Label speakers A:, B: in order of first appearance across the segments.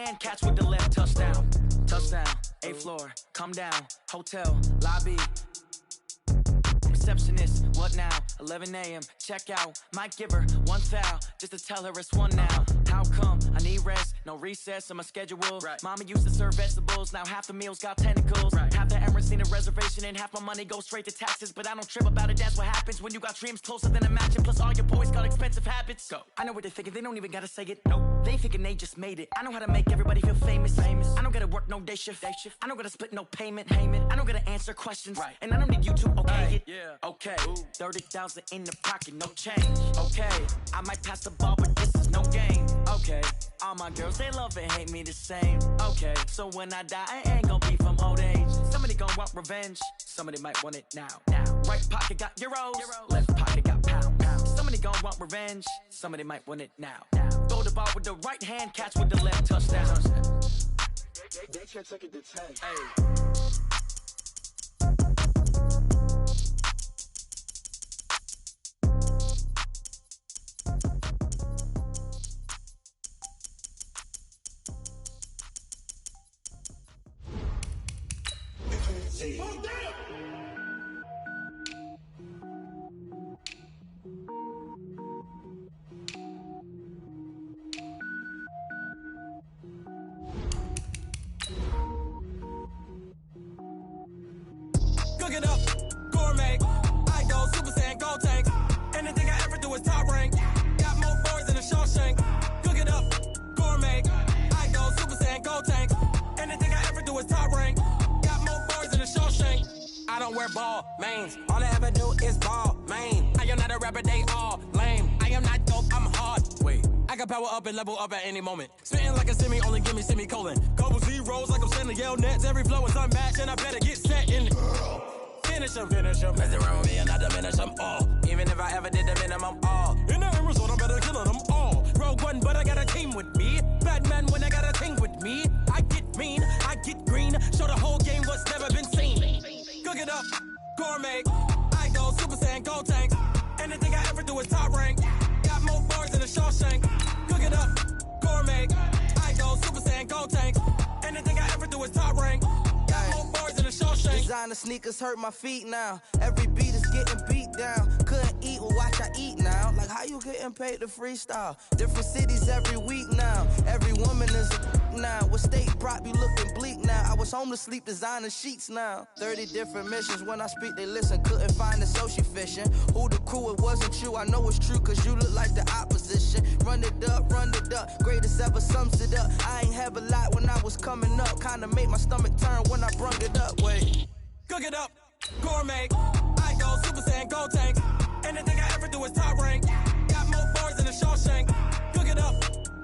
A: hand, catch with the left, touchdown. Touchdown, 8th floor, come down, hotel, lobby. Receptionist, what now? 11 a.m., check out. Might give her one foul, just to tell her it's one now. How come? I need rest, no recess in my schedule. Right. Mama used to serve vegetables, now half the meals got tentacles. Right. Half the errands need a reservation and half my money goes straight to taxes. But I don't trip about it, that's what happens when you got dreams closer than a match. And plus all your boys got expensive habits. Go. I know what they're thinking, they don't even gotta say it. Nope. They thinking they just made it. I know how to make everybody feel famous. I don't gotta work no day shift. I don't gotta split no payment. I don't gotta answer questions. Right. And I don't need you to okay it. Yeah. Okay, 30,000 in the pocket, no change. Okay, I might pass the ball, but this is no game. Okay, all my girls, they love and hate me the same. Okay, so when I die, I ain't gonna be from old age. Somebody gon' want revenge, somebody might want it now. Right pocket got euros, left pocket got pounds. Somebody gon' want revenge, somebody might want it now. Throw the ball with the right hand, catch with the left, touchdown. They can't take it to 10. Hey.
B: Cook it up, gourmet. I go Super Saiyan, gold tank. Anything I ever do is top rank. Got more boys than a Shawshank. Cook it up, gourmet. I go Super Saiyan, gold tank. Anything I ever do is top rank. Got more boys than a Shawshank. I don't wear ball mains. All I ever do is ball main. I am not a rapper, they all lame. I am not dope, I'm hard. Wait, I can power up and level up at any moment. Spitting like a semi, only give me semicolon. Couple zeros like I'm sending yell nets. Every flow is unmatched and I better get set in. Finish them. Mess around with me and I diminish them all. Even if I ever did the minimum, all. In the end result, I'm better killing them all. Rogue One, but I got a team with me. Batman when I got a team with me. I get mean, I get green. Show the whole game what's never been seen. Cook it up, gourmet. I go Super Saiyan, gold tank. Anything I ever do is top rank. Got more bars than a Shawshank. Cook it up, gourmet. I go Super Saiyan, gold tank. Anything I ever do is top rank. Got more bars than a Shawshank.
C: Designer sneakers hurt my feet now. Every beat is getting beat down. Couldn't eat, well watch I eat now. Like how you getting paid to freestyle? Different cities every week now. Every woman is now. What state prop you looking bleak now? I was home to sleep designer sheets now. 30 different missions. When I speak they listen. Couldn't find it so she fishing. Who the crew, it wasn't you. I know it's true cause you look like the opposition. Run it up. Greatest ever sums it up. I ain't have a lot when I was coming up. Kinda made my stomach turn when I brung it up. Wait.
B: Cook it up, gourmet. I go Super Saiyan, gold tank. Anything I ever do is top rank. Got more bars than a Shawshank. Cook it up,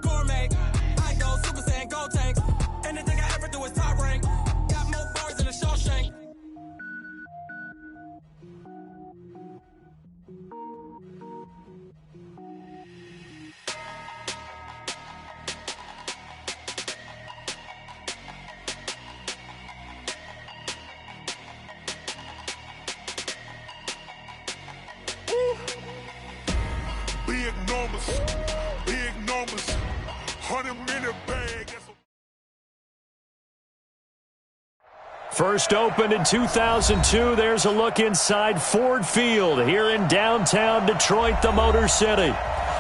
B: gourmet. I go Super Saiyan, gold tank. Anything I ever do is top rank. Got more bars than a Shawshank.
D: Big numbers, 100-minute bag.
E: First opened in 2002, there's a look inside Ford Field here in downtown Detroit, the Motor City.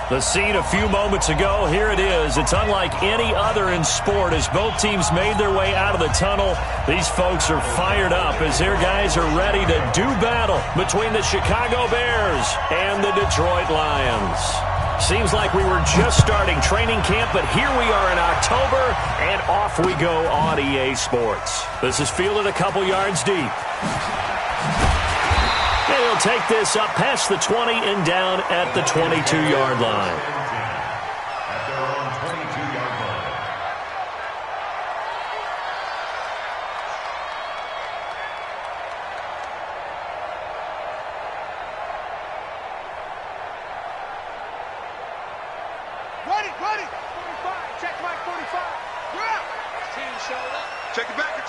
E: The scene a few moments ago, here it is. It's unlike any other in sport as both teams made their way out of the tunnel. These folks are fired up as their guys are ready to do battle between the Chicago Bears and the Detroit Lions. Seems like we were just starting training camp, but here we are in October, and off we go on EA Sports. This is fielded a couple yards deep. And he'll take this up past the 20 and down at the 22-yard line.
F: Ready. 45. Check Mike 45. You're out. Team showed up.
D: Check the backer.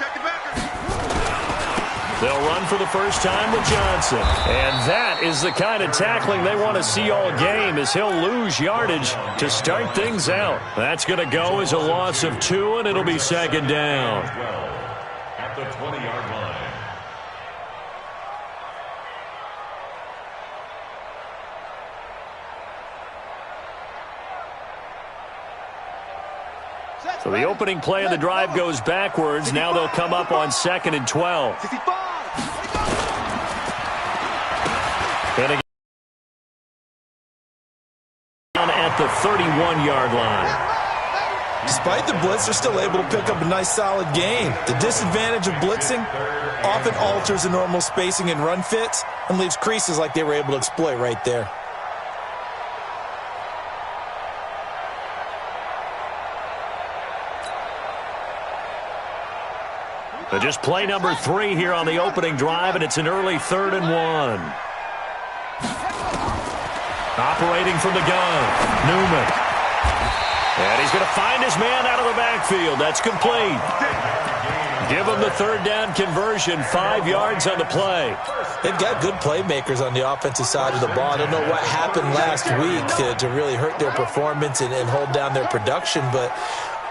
E: They'll run for the first time with Johnson. And that is the kind of tackling they want to see all game, as he'll lose yardage to start things out. That's going to go as a loss of 2, and it'll be second down.
G: At the 20-yard line.
E: So the opening play of the drive goes backwards. Now they'll come up on 2nd and 12. And again at the 31-yard line.
H: Despite the blitz, they're still able to pick up a nice solid gain. The disadvantage of blitzing often alters the normal spacing and run fits and leaves creases like they were able to exploit right there.
E: Just play number 3 here on the opening drive, and it's an early 3rd and 1. Operating from the gun, Newman. And he's going to find his man out of the backfield. That's complete. Give him the 3rd down conversion, 5 yards on the play.
H: They've got good playmakers on the offensive side of the ball. I don't know what happened last week to really hurt their performance and hold down their production, but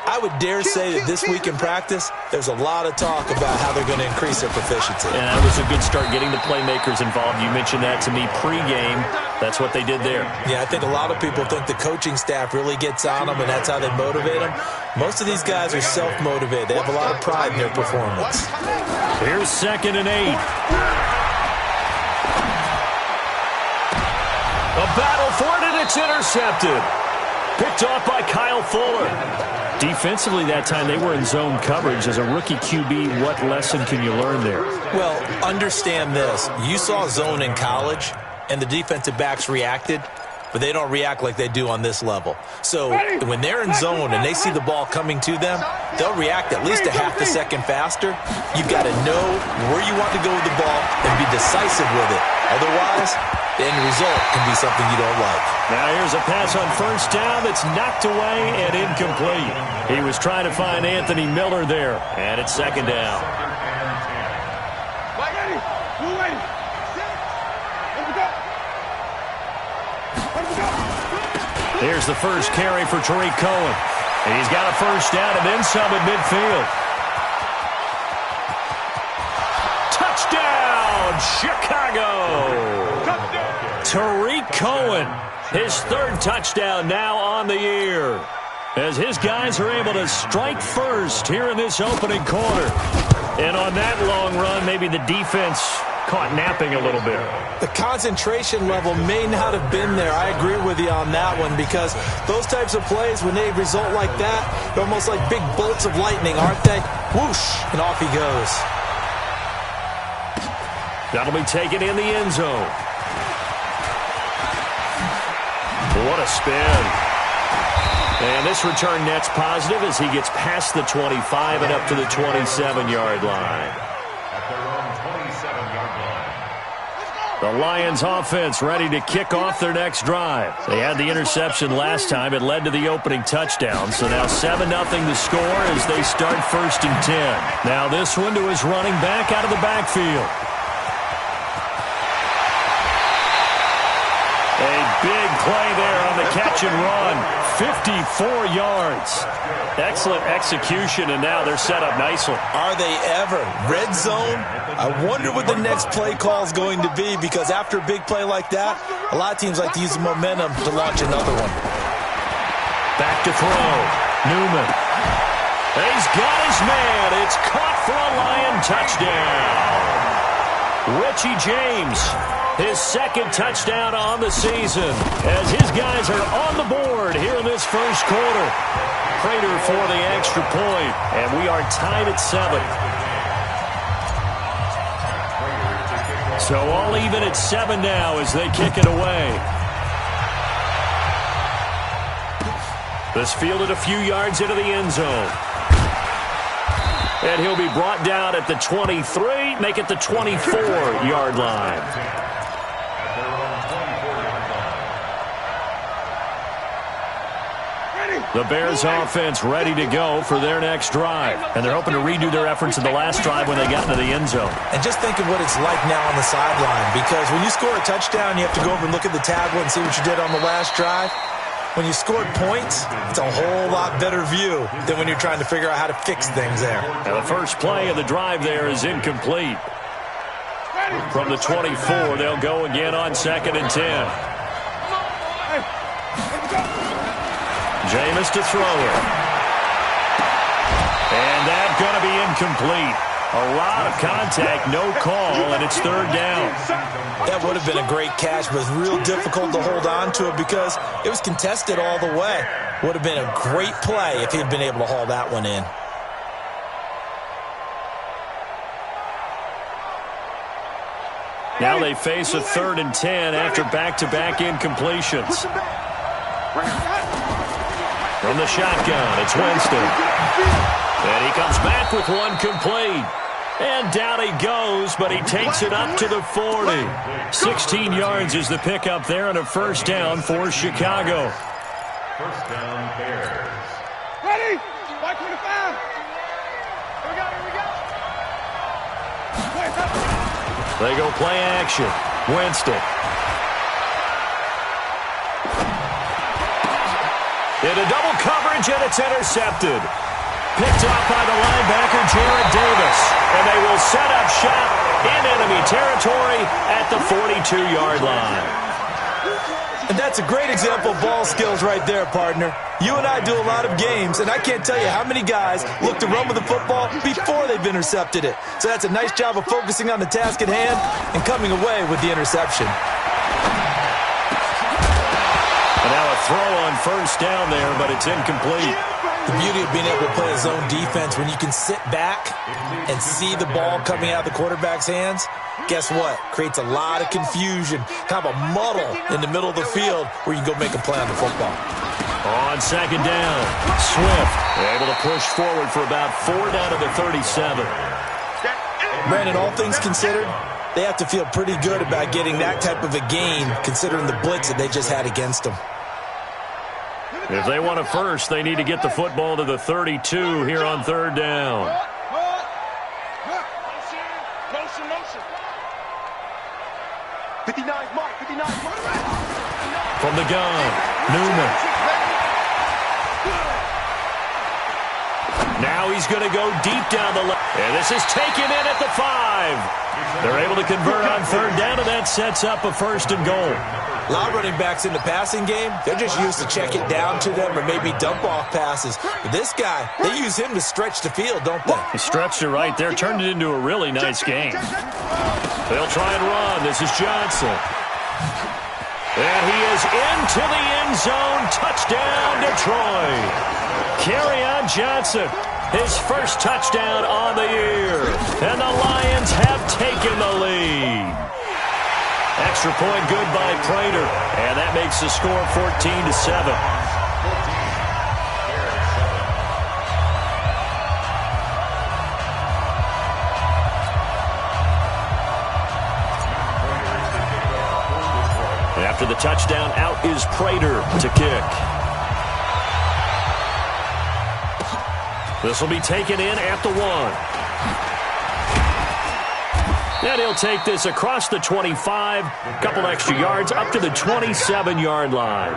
H: I would dare say that this week in practice, there's a lot of talk about how they're going to increase their proficiency.
E: And that was a good start getting the playmakers involved. You mentioned that to me pregame. That's what they did there.
H: Yeah, I think a lot of people think the coaching staff really gets on them, and that's how they motivate them. Most of these guys are self-motivated. They have a lot of pride in their performance.
E: Here's 2nd and 8. A battle for it, and it's intercepted. Picked off by Kyle Fuller. Defensively that time, they were in zone coverage. As a rookie QB, what lesson can you learn there?
H: Well, understand this. You saw zone in college, and the defensive backs reacted, but they don't react like they do on this level. So when they're in zone and they see the ball coming to them, they'll react at least a half a second faster. You've got to know where you want to go with the ball and be decisive with it. Otherwise, the end result can be something you don't like.
E: Now here's a pass on 1st down that's knocked away and incomplete. He was trying to find Anthony Miller there, and it's 2nd down. Here's the first carry for Tariq Cohen. And he's got a 1st down and then some at midfield. Touchdown, Chicago! Tariq Cohen, his 3rd touchdown now on the year, as his guys are able to strike first here in this opening quarter. And on that long run, maybe the defense caught napping a little bit.
H: The concentration level may not have been there. I agree with you on that one, because those types of plays, when they result like that, they're almost like big bolts of lightning, aren't they? Whoosh, and off he goes.
E: That'll be taken in the end zone. What a spin. And this return net's positive as he gets past the 25 and up to the 27-yard line.
G: At their own 27-yard line.
E: The Lions offense ready to kick off their next drive. They had the interception last time. It led to the opening touchdown. So now 7-0 the score as they start 1st and 10. Now this one to his running back out of the backfield. A big play there on the catch and run. 54 yards. Excellent execution, and now they're set up nicely.
H: Are they ever? Red zone? I wonder what the next play call is going to be, because after a big play like that, a lot of teams like to use the momentum to launch another one.
E: Back to throw. Newman. He's got his man. It's caught for a Lion touchdown. Richie James, his 2nd touchdown on the season, as his guys are on the board here in this 1st quarter. Prater for the extra point, and we are tied at 7. So all even at 7 now as they kick it away. This fielded a few yards into the end zone. And he'll be brought down at the 23, make it the 24-yard line. The Bears offense ready to go for their next drive. And they're hoping to redo their efforts in the last drive when they got into the end zone.
H: And just think of what it's like now on the sideline, because when you score a touchdown, you have to go over and look at the tablet and see what you did on the last drive. When you scored points, it's a whole lot better view than when you're trying to figure out how to fix things there.
E: And the first play of the drive there is incomplete. From the 24, they'll go again on 2nd and 10. Jameis to throw it. And that's going to be incomplete. A lot of contact, no call, and it's 3rd down.
H: That would have been a great catch, but it's real difficult to hold on to it because it was contested all the way. Would have been a great play if he'd been able to haul that one in.
E: Now they face a 3rd and 10 after back-to-back incompletions. From the shotgun, it's Winston. And he comes back with one complete. And down he goes, but he takes it up to the 40. 16 yards is the pickup there and a 1st down for Chicago.
G: 1st down, Bears.
F: Ready? 125. Here we go, here we go.
E: They go play action. Winston. Into double coverage, and it's intercepted. Picked off by the linebacker, Jarrett Davis. And they will set up shop in enemy territory at the 42-yard line.
H: And that's a great example of ball skills right there, partner. You and I do a lot of games, and I can't tell you how many guys look to run with the football before they've intercepted it. So that's a nice job of focusing on the task at hand and coming away with the interception.
E: And now a throw on 1st down there, but it's incomplete.
H: The beauty of being able to play a zone defense when you can sit back and see the ball coming out of the quarterback's hands, guess what? Creates a lot of confusion, kind of a muddle in the middle of the field where you can go make a play on the football.
E: On 2nd down, Swift able to push forward for about 4 down to the 37.
H: Brandon, all things considered, they have to feel pretty good about getting that type of a gain considering the blitz that they just had against them.
E: If they want a first, they need to get the football to the 32 here on 3rd down.
F: Motion. 59, Mark, 59.
E: From the gun, Newman. Now he's going to go deep down the left. And this is taken in at the 5. They're able to convert on 3rd down, and that sets up a 1st and goal.
H: A lot of running backs in the passing game, they're just used to check it down to them or maybe dump off passes. But this guy, they use him to stretch the field, don't they?
E: He stretched it right there, turned it into a really nice game. They'll try and run. This is Johnson. And he is into the end zone. Touchdown, Detroit. Kerryon Johnson, his first touchdown on the year. And the Lions have taken the lead. Extra point good by Prater. And that makes the score 14-7. After the touchdown, out is Prater to kick. This will be taken in at the 1. And he'll take this across the 25, couple extra yards, up to the 27-yard line.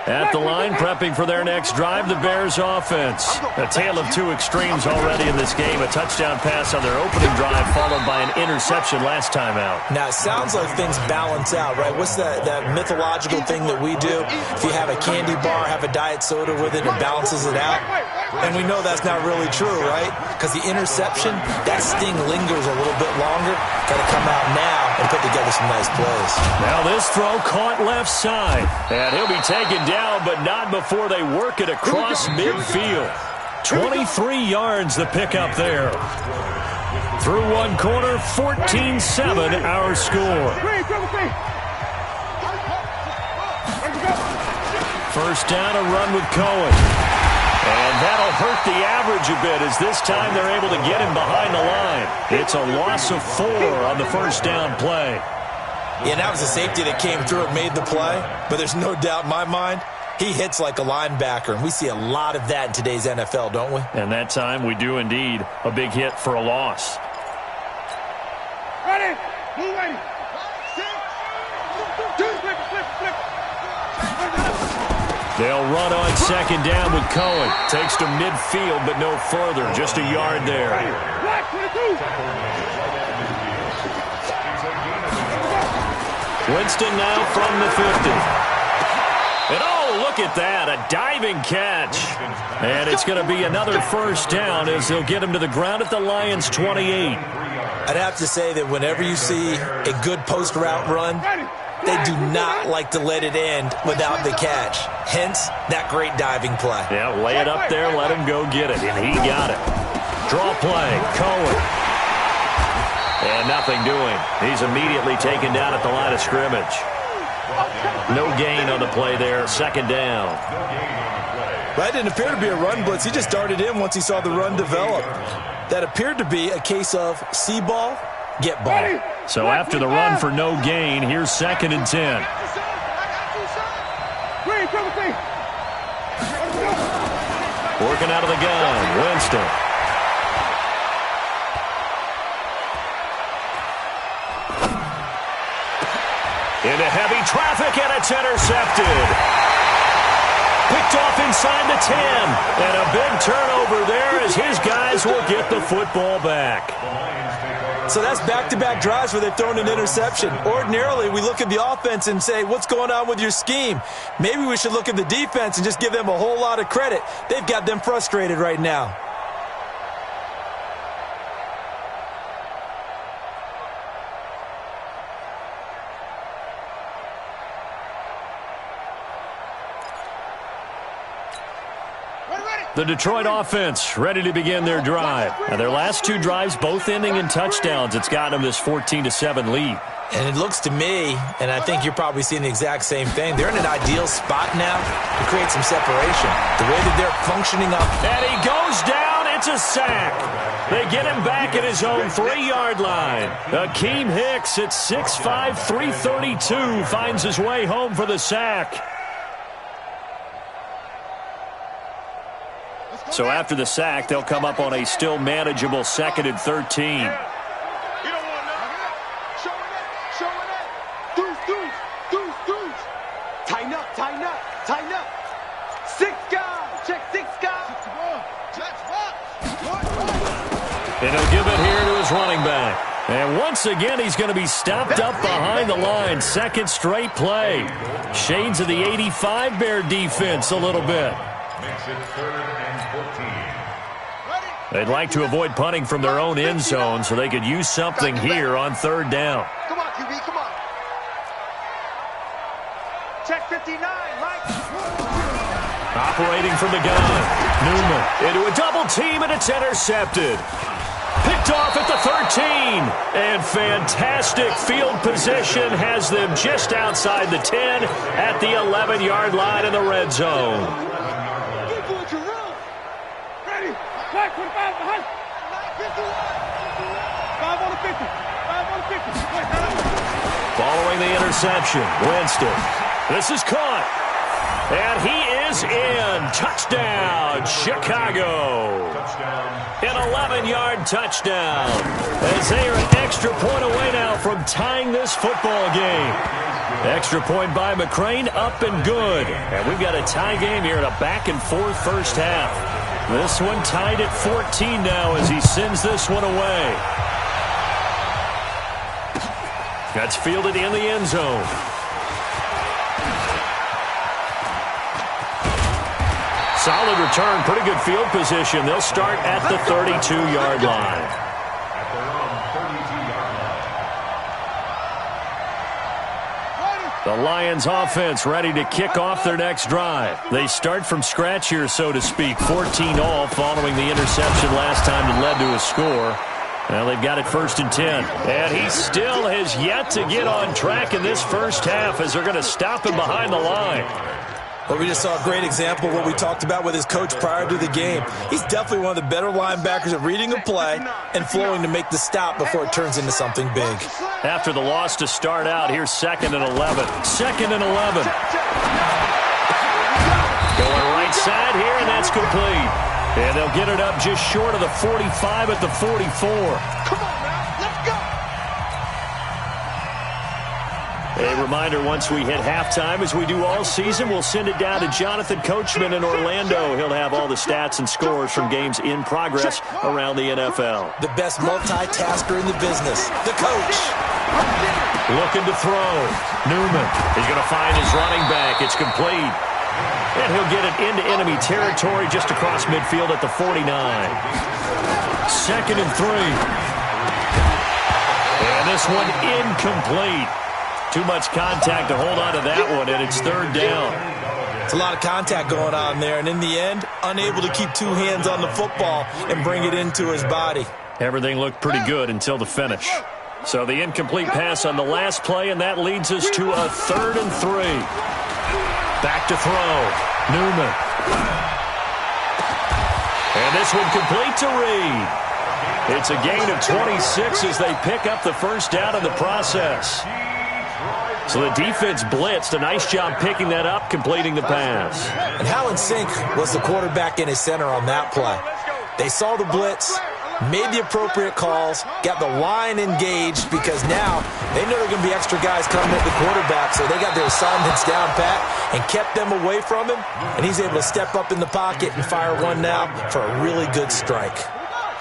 E: At the line, prepping for their next drive, the Bears offense. A tale of two extremes already in this game. A touchdown pass on their opening drive, followed by an interception last time out.
H: Now, it sounds like things balance out, right? What's that mythological thing that we do? If you have a candy bar, have a diet soda with it, it balances it out. And we know that's not really true, right? Because the interception, that sting lingers a little bit longer. Got to come out now and put together some nice plays.
E: Now this throw caught left side. And he'll be taken down, but not before they work it across midfield. 23 yards the pickup there. Through one quarter, 14-7 our score. First down, a run with Cohen. And that'll hurt the average a bit as this time they're able to get him behind the line. It's a loss of 4 on the first down play.
H: Yeah, that was a safety that came through and made the play, but there's no doubt in my mind he hits like a linebacker, and we see a lot of that in today's NFL, don't we?
E: And that time we do indeed a big hit for a loss.
F: Ready. Move ready. Flip.
E: They'll run on second down with Cohen. Takes to midfield, but no further. Just a yard there. Winston now from the 50. And oh, look at that, a diving catch. And it's going to be another first down as they'll get him to the ground at the Lions' 28.
H: I'd have to say that whenever you see a good post route run, they do not like to let it end without the catch. Hence, that great diving play.
E: Yeah, lay it up there, let him go get it, and he got it. Draw play, Cohen. And nothing doing. He's immediately taken down at the line of scrimmage. No gain on the play there, second down.
H: That didn't appear to be a run blitz. He just darted in once he saw the run develop. That appeared to be a case of see ball, get ball.
E: So after the run for no gain, here's second and 10. Working out of the gun, Winston. Into heavy traffic, and it's intercepted. Picked off inside the 10. And a big turnover there as his guys will get the football back.
H: So that's back-to-back drives where they've thrown an interception. Ordinarily, we look at the offense and say, what's going on with your scheme? Maybe we should look at the defense and just give them a whole lot of credit. They've got them frustrated right now.
E: The Detroit offense ready to begin their drive. Now their last 2 drives both ending in touchdowns. It's gotten them this 14-7 lead.
H: And it looks to me, and I think you're probably seeing the exact same thing, they're in an ideal spot now to create some separation. The way that they're functioning up.
E: And he goes down. It's a sack. They get him back at his own 3-yard line. Akeem Hicks at 6'5", 332 finds his way home for the sack. So after the sack, they'll come up on a still manageable 2nd and 13.
F: Tighten up. 6 guys. Check 6 guys.
E: And he'll give it here to his running back. And once again, he's going to be stopped up behind the line. Second straight play. Shades of the 85 Bear defense a little bit.
G: Makes it 3rd and 14.
E: They'd like to avoid punting from their own end zone so they could use something here on 3rd down.
F: Come on, QB, come on. Check 59, Mike.
E: Operating from the gun. Newman into a double team, and it's intercepted. Picked off at the 13. And fantastic field position has them just outside the 10 at the 11-yard line in the red zone.
F: Ready? 25 behind. 5 on the 50. 5 on the 50.
E: Following the interception, Winston. This is caught. And he is in. Touchdown, Chicago. An 11-yard touchdown. As they are an extra point away now from tying this football game. Extra point by McCrane, up and good. And we've got a tie game here in a back-and-forth first half. This one tied at 14 now as he sends this one away. That's fielded in the end zone. Solid return, pretty good field position. They'll start at the 32-yard line.
G: At their own 32-yard line.
E: The Lions offense ready to kick off their next drive. They start from scratch here, so to speak. 14-all following the interception last time that led to a score. Well, they've got it 1st and 10. And he still has yet to get on track in this first half as they're going to stop him behind the line.
H: Well, we just saw a great example of what we talked about with his coach prior to the game. He's definitely one of the better linebackers at reading a play and flowing to make the stop before it turns into something big.
E: After the loss to start out, here's 2nd and 11. 2nd and 11. Going right side here, and that's complete. And they'll get it up just short of the 45 at the 44.
F: Come on now, let's go.
E: A reminder, once we hit halftime, as we do all season, we'll send it down to Jonathan Coachman in Orlando. He'll have all the stats and scores from games in progress around the NFL.
H: The best multitasker in the business, the coach.
E: Looking to throw. Newman. He's going to find his running back. It's complete. And he'll get it into enemy territory just across midfield at the 49. 2nd and 3. And this one incomplete. Too much contact to hold on to that one, and it's 3rd down.
H: It's a lot of contact going on there, and in the end, unable to keep 2 hands on the football and bring it into his body.
E: Everything looked pretty good until the finish. So the incomplete pass on the last play, and that leads us to a 3rd and 3. Back to throw. Newman. And this one complete to Reed. It's a gain of 26 as they pick up the first down in the process. So the defense blitzed. A nice job picking that up, completing the pass.
H: And how in sync was the quarterback and his center on that play? They saw the blitz, made the appropriate calls, got the line engaged because now they know there are going to be extra guys coming at the quarterback, so they got their assignments down pat and kept them away from him, and he's able to step up in the pocket and fire one now for a really good strike.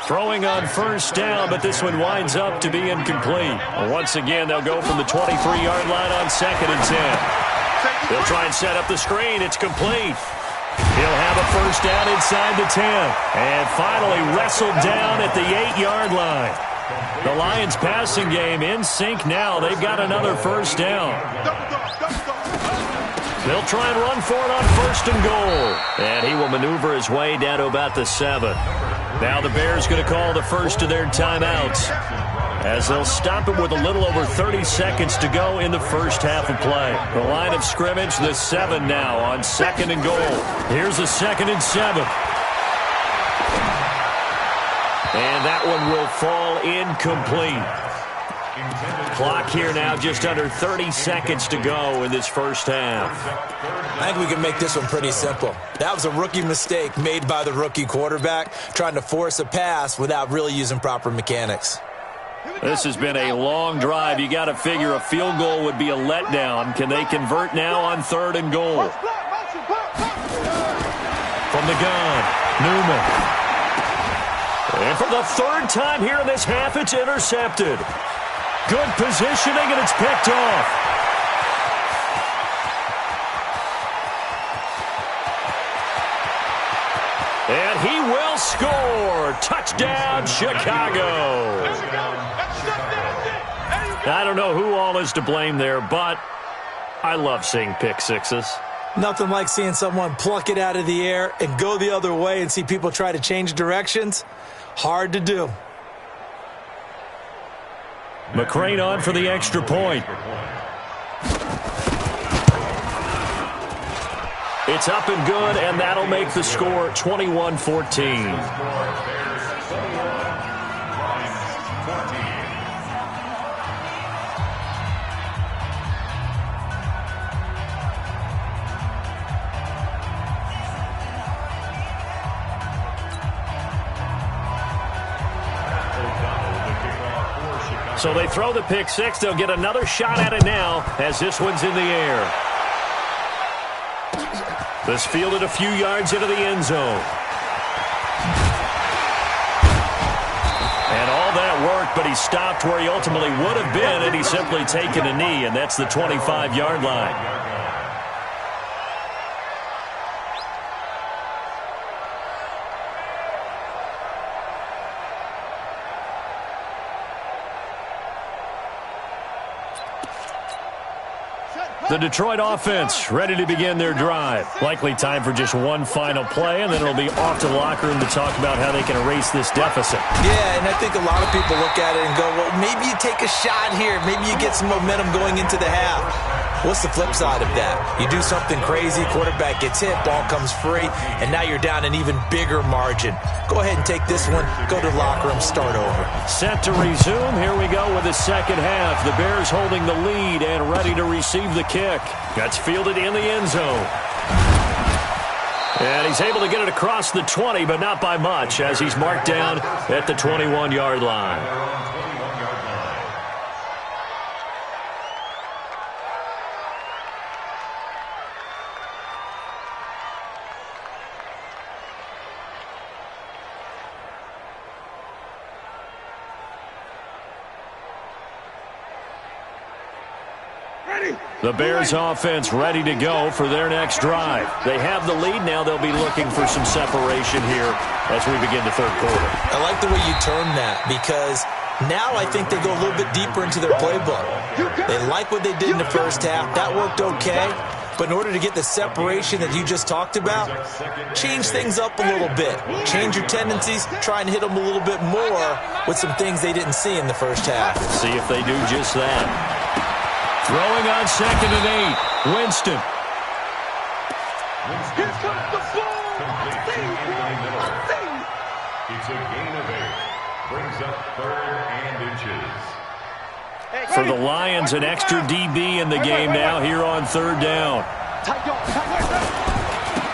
E: Throwing on first down, but this one winds up to be incomplete. Once again, they'll go from the 23-yard line on 2nd and 10. They'll try and set up the screen. It's complete. He'll have a first down inside the 10. And finally wrestled down at the 8-yard line. The Lions passing game in sync now. They've got another first down. They'll try and run for it on 1st and goal. And he will maneuver his way down to about the 7. Now the Bears going to call the first of their timeouts as they'll stop it with a little over 30 seconds to go in the first half of play. The line of scrimmage, the 7 now on 2nd and goal. Here's the 2nd and 7. And that one will fall incomplete. Clock here now just under 30 seconds to go in this first half.
H: I think we can make this one pretty simple. That was a rookie mistake made by the rookie quarterback, trying to force a pass without really using proper mechanics.
E: This has been a long drive. You got to figure a field goal would be a letdown. Can they convert now on 3rd and goal? From the gun, Newman. And for the 3rd time here in this half, it's intercepted. Good positioning, and it's picked off. And he will score. Touchdown, Chicago. I don't know who all is to blame there, but I love seeing pick sixes.
H: Nothing like seeing someone pluck it out of the air and go the other way and see people try to change directions. Hard to do.
E: McCrane on for the extra point. It's up and good, and that'll make the score 21-14. So they throw the pick six. They'll get another shot at it now as this one's in the air. This fielded a few yards into the end zone. And all that worked, but he stopped where he ultimately would have been had he simply taken a knee, and that's the 25-yard line. The Detroit offense ready to begin their drive. Likely time for just one final play, and then it'll be off to the locker room to talk about how they can erase this deficit.
H: Yeah, and I think a lot of people look at it and go, well, maybe you take a shot here. Maybe you get some momentum going into the half. What's the flip side of that? You do something crazy, quarterback gets hit, ball comes free, and now you're down an even bigger margin. Go ahead and take this one, go to the locker room, start over.
E: Set to resume. Here we go with the second half. The Bears holding the lead and ready to receive the kick. That's fielded in the end zone. And he's able to get it across the 20, but not by much, as he's marked down at the 21-yard line. The Bears offense ready to go for their next drive. They have the lead now. They'll be looking for some separation here as we begin the third quarter.
H: I like the way you term that, because now I think they go a little bit deeper into their playbook. They like what they did in the first half. That worked okay. But in order to get the separation that you just talked about, change things up a little bit. Change your tendencies. Try and hit them a little bit more with some things they didn't see in the first half.
E: See if they do just that. Throwing on 2nd and 8. Winston.
F: Here comes the ball.
G: It's a gain of 8. Brings up 3rd and inches.
E: For the Lions, an extra DB in the game now here on 3rd down.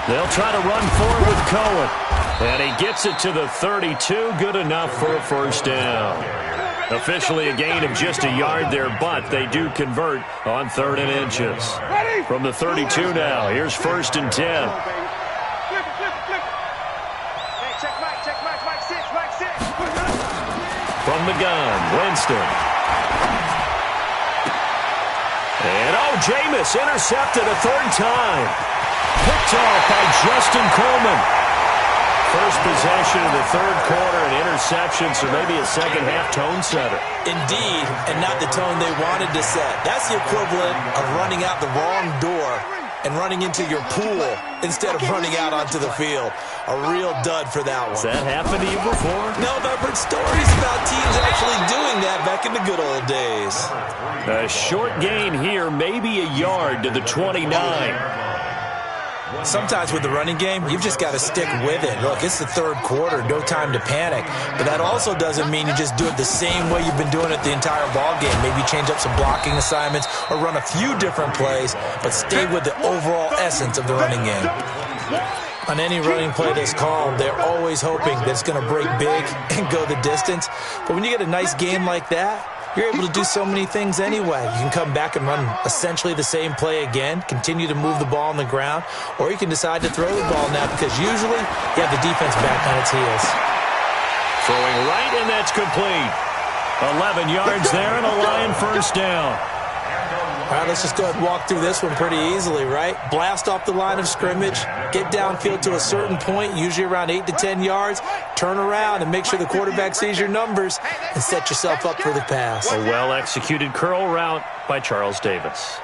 E: They'll try to run forward with Cohen. And he gets it to the 32. Good enough for a first down. Officially a gain of just a yard there, but they do convert on 3rd and inches. From the 32 now, here's 1st and 10. From the gun, Winston. And Jameis intercepted a 3rd time. Picked off by Justin Coleman. First possession of the 3rd quarter, an interception, so maybe a second-half tone setter.
H: Indeed, and not the tone they wanted to set. That's the equivalent of running out the wrong door and running into your pool instead of running out onto the field. A real dud for that one.
E: Has that happened to you before?
H: No, but I've heard stories about teams actually doing that back in the good old days.
E: A short gain here, maybe a yard to the 29.
H: Sometimes with the running game, you've just got to stick with it. Look, it's the 3rd quarter, no time to panic. But that also doesn't mean you just do it the same way you've been doing it the entire ball game. Maybe change up some blocking assignments or run a few different plays, but stay with the overall essence of the running game. On any running play that's called, they're always hoping that it's going to break big and go the distance. But when you get a nice game like that, you're able to do so many things anyway. You can come back and run essentially the same play again, continue to move the ball on the ground, or you can decide to throw the ball now because usually you have the defense back on its heels.
E: Throwing right, and that's complete. 11 yards there and a Lion first down.
H: All right, let's just go ahead and walk through this one pretty easily, right? Blast off the line of scrimmage, get downfield to a certain point, usually around 8 to 10 yards, turn around and make sure the quarterback sees your numbers and set yourself up for the pass.
E: A well-executed curl route by Charles Davis.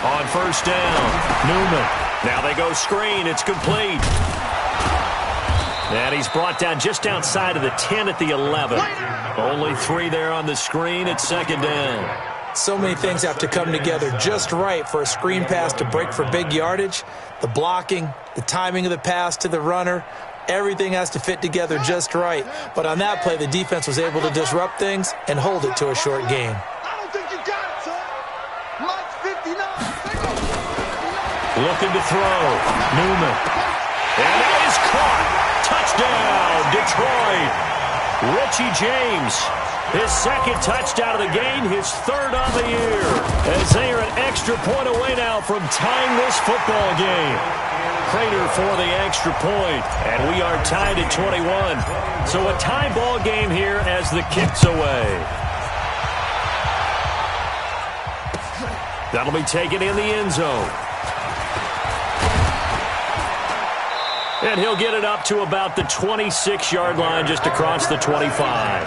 E: On first down, Newman. Now they go screen. It's complete. And he's brought down just outside of the 10 at the 11. Only 3 there on the screen at 2nd down.
H: So many things have to come together just right for a screen pass to break for big yardage. The blocking, the timing of the pass to the runner, everything has to fit together just right. But on that play, the defense was able to disrupt things and hold it to a short gain.
E: Looking to throw. Newman. And that is caught. Touchdown, Detroit. Richie James, his 2nd touchdown of the game, his 3rd on the year. As they are an extra point away now from tying this football game. Prater for the extra point, and we are tied at 21. So a tie ball game here as the kick's away. That'll be taken in the end zone. And he'll get it up to about the 26-yard line just across the 25.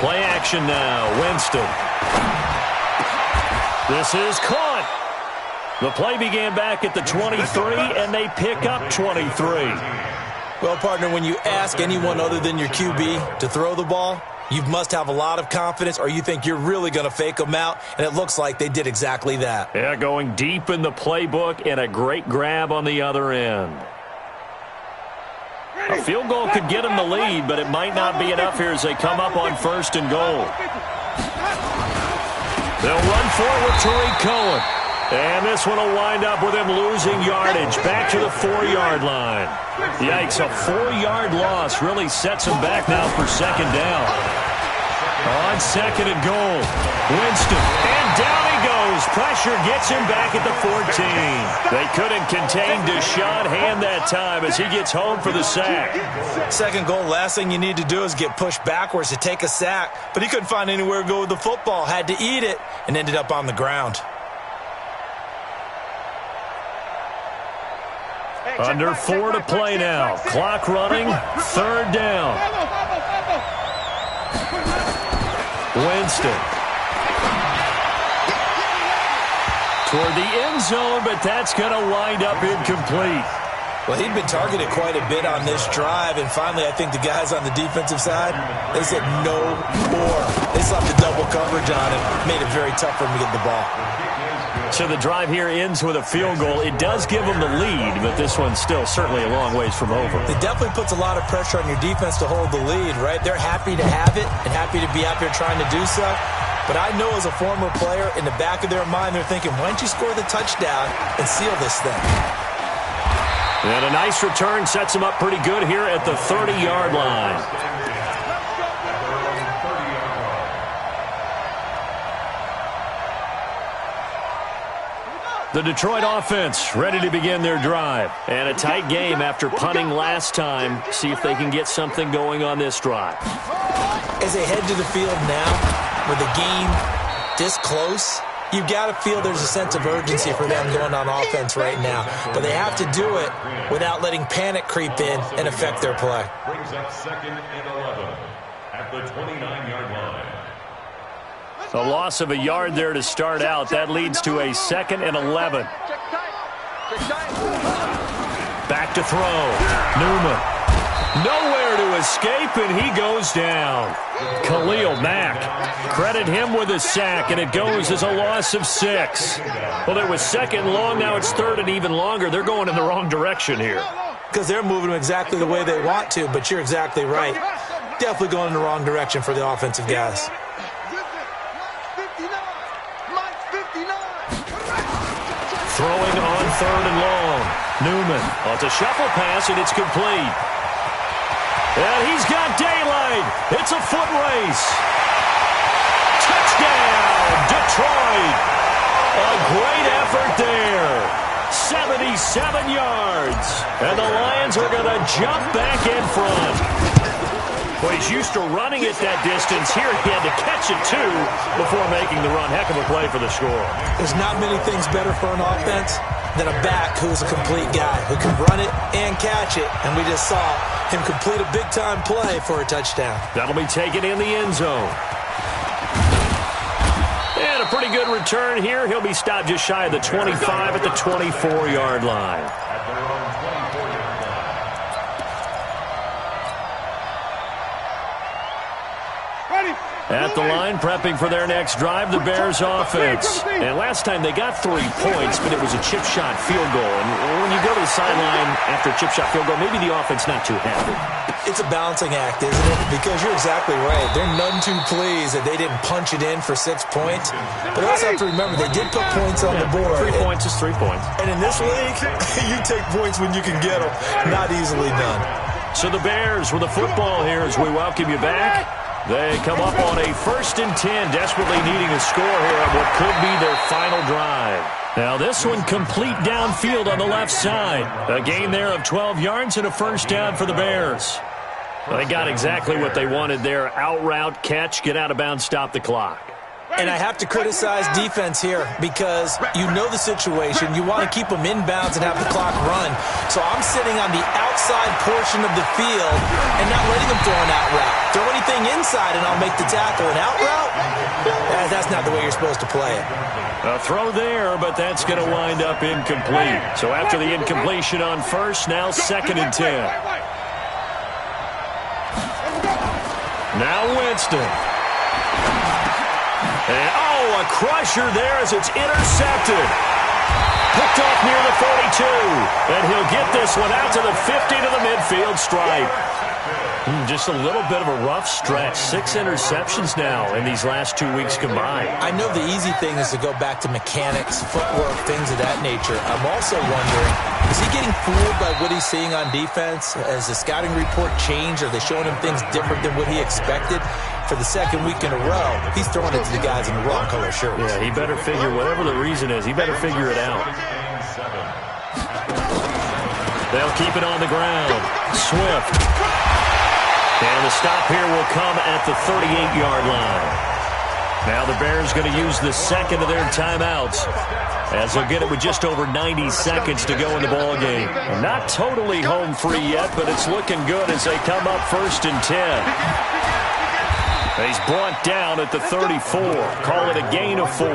E: Play action now. Winston. This is caught. The play began back at the 23, and they pick up 23.
H: Well, partner, when you ask anyone other than your QB to throw the ball, you must have a lot of confidence, or you think you're really going to fake them out, and it looks like they did exactly that.
E: Yeah, going deep in the playbook, and a great grab on the other end. A field goal could get them the lead, but it might not be enough here as they come up on 1st and goal. They'll run for it with Tariq Cohen. And this one will wind up with him losing yardage back to the 4-yard line. Yikes, a 4-yard loss really sets him back now for 2nd down. On 2nd and goal, Winston, and down he goes. Pressure gets him back at the 14. They couldn't contain Deshaun Hand that time as he gets home for the sack.
H: 2nd goal, last thing you need to do is get pushed backwards to take a sack. But he couldn't find anywhere to go with the football, had to eat it, and ended up on the ground.
E: Under 4 to play now. Clock running. 3rd down. Winston. Toward the end zone, but that's going to wind up incomplete.
H: Well, he'd been targeted quite a bit on this drive, and finally I think the guys on the defensive side, they said no more. They slapped the double coverage on him, made it very tough for him to get the ball.
E: So the drive here ends with a field goal. It does give them the lead, but this one's still certainly a long ways from over.
H: It definitely puts a lot of pressure on your defense to hold the lead, right? They're happy to have it and happy to be out there trying to do so. But I know as a former player, in the back of their mind, they're thinking, why don't you score the touchdown and seal this thing?
E: And a nice return sets them up pretty good here at the 30-yard line. The Detroit offense ready to begin their drive. And a tight game after punting last time. See if they can get something going on this drive.
H: As they head to the field now, with the game this close, you've got to feel there's a sense of urgency for them going on offense right now. But they have to do it without letting panic creep in and affect their play.
G: Brings up 2nd and 11 at the 29-yard line.
E: A loss of a yard there to start out. That leads to a 2nd and 11. Back to throw. Newman. Nowhere to escape, and he goes down. Khalil Mack. Credit him with a sack, and it goes as a loss of 6. Well, it was 2nd long. Now it's 3rd and even longer. They're going in the wrong direction here.
H: Because they're moving them exactly the way they want to, but you're exactly right. Definitely going in the wrong direction for the offensive guys.
E: Throwing on 3rd and long. Newman. Oh, it's a shuffle pass, and it's complete. And he's got daylight. It's a foot race. Touchdown, Detroit. A great effort there. 77 yards. And the Lions are going to jump back in front. Well, he's used to running it that distance. Here he had to catch it, too, before making the run. Heck of a play for the score.
H: There's not many things better for an offense than a back who's a complete guy, who can run it and catch it. And we just saw him complete a big-time play for a touchdown.
E: That'll be taken in the end zone. And a pretty good return here. He'll be stopped just shy of the 25 at the 24-yard line. At the line, prepping for their next drive, the Bears offense. And last time they got 3 points, but it was a chip shot field goal. And when you go to the sideline after a chip shot field goal, maybe the offense not too happy.
H: It's a balancing act, isn't it? Because you're exactly right. They're none too pleased that they didn't punch it in for 6 points. But also have to remember, they did put points on the board.
E: 3 points is 3 points.
H: And in this league, you take points when you can get them. Not easily done.
E: So the Bears with the football here as we welcome you back. They come up on a 1st and 10, desperately needing a score here on what could be their final drive. Now this one complete downfield on the left side. A gain there of 12 yards and a 1st down for the Bears. They got exactly what they wanted there. Out route, catch, get out of bounds, stop the clock.
H: And I have to criticize defense here because you know the situation. You want to keep them inbounds and have the clock run. So I'm sitting on the outside portion of the field and not letting them throw an out route. Throw anything inside and I'll make the tackle. An out route? That's not the way you're supposed to play it.
E: A throw there, but that's going to wind up incomplete. So after the incompletion on first, now 2nd and 10. Now Winston. And, a crusher there as it's intercepted. Picked off near the 42. And he'll get this one out to the 50 to the midfield stripe. Just a little bit of a rough stretch. 6 interceptions now in these last 2 weeks combined.
H: I know the easy thing is to go back to mechanics, footwork, things of that nature. I'm also wondering, is he getting fooled by what he's seeing on defense? Has the scouting report changed? Are they showing him things different than what he expected? For the 2nd week in a row, he's throwing it to the guys in the wrong color shirts.
E: Yeah, he better figure, whatever the reason is, he better figure it out. They'll keep it on the ground. Swift. And the stop here will come at the 38-yard line. Now the Bears going to use the 2nd of their timeouts as they'll get it with just over 90 seconds to go in the ballgame. Not totally home free yet, but it's looking good as they come up 1st and 10. He's brought down at the 34. Call it a gain of 4.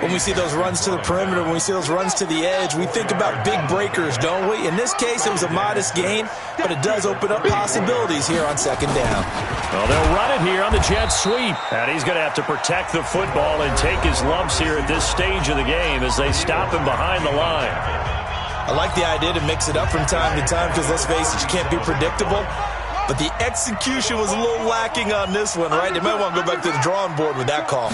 H: When we see those runs to the perimeter, when we see those runs to the edge, we think about big breakers, don't we? In this case, it was a modest gain, but it does open up possibilities here on 2nd down.
E: Well, they'll run it here on the jet sweep. And he's going to have to protect the football and take his lumps here at this stage of the game as they stop him behind the line.
H: I like the idea to mix it up from time to time because, let's face it, you can't be predictable. But the execution was a little lacking on this one, right? They might want to go back to the drawing board with that call.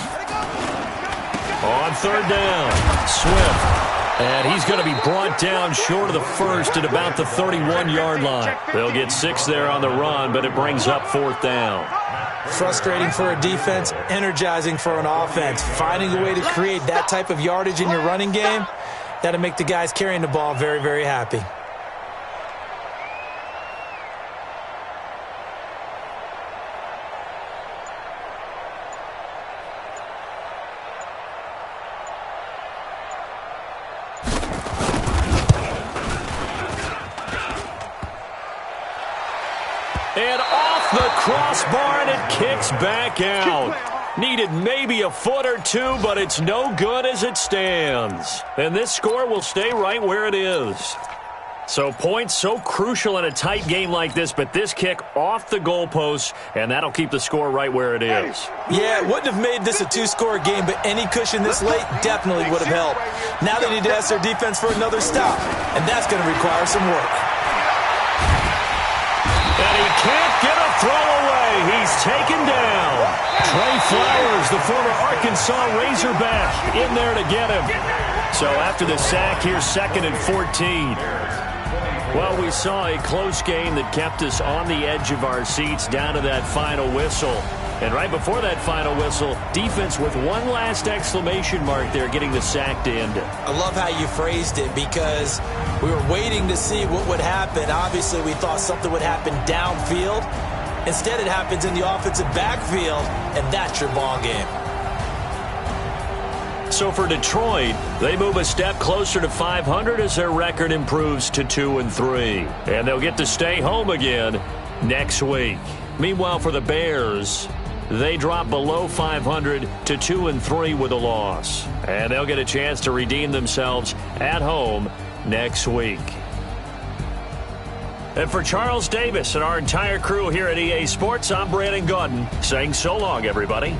E: On 3rd down, Swift. And he's going to be brought down short of the 1st at about the 31-yard line. They'll get 6 there on the run, but it brings up 4th down.
H: Frustrating for a defense, energizing for an offense. Finding a way to create that type of yardage in your running game, that'll make the guys carrying the ball very, very happy.
E: And off the crossbar, and it kicks back out. Needed maybe a foot or two, but it's no good as it stands. And this score will stay right where it is. So points so crucial in a tight game like this, but this kick off the goalpost, and that'll keep the score right where it is.
H: Yeah, it wouldn't have made this a 2-score game, but any cushion this late definitely would have helped. Now they need to ask their defense for another stop, and that's going to require some work.
E: And he can't get a throw away. He's taken down. Trey Flowers, the former Arkansas Razorback, in there to get him. So after the sack here, 2nd and 14. Well, we saw a close game that kept us on the edge of our seats down to that final whistle. And right before that final whistle, defense with one last exclamation mark there, getting the sack to end it.
H: I love how you phrased it because we were waiting to see what would happen. Obviously, we thought something would happen downfield. Instead, it happens in the offensive backfield, and that's your ball game.
E: So for Detroit, they move a step closer to 500 as their record improves to 2-3. And they'll get to stay home again next week. Meanwhile, for the Bears, they drop below 500 to 2-3 with a loss. And they'll get a chance to redeem themselves at home next week. And for Charles Davis and our entire crew here at EA Sports, I'm Brandon Gaudin saying so long, everybody.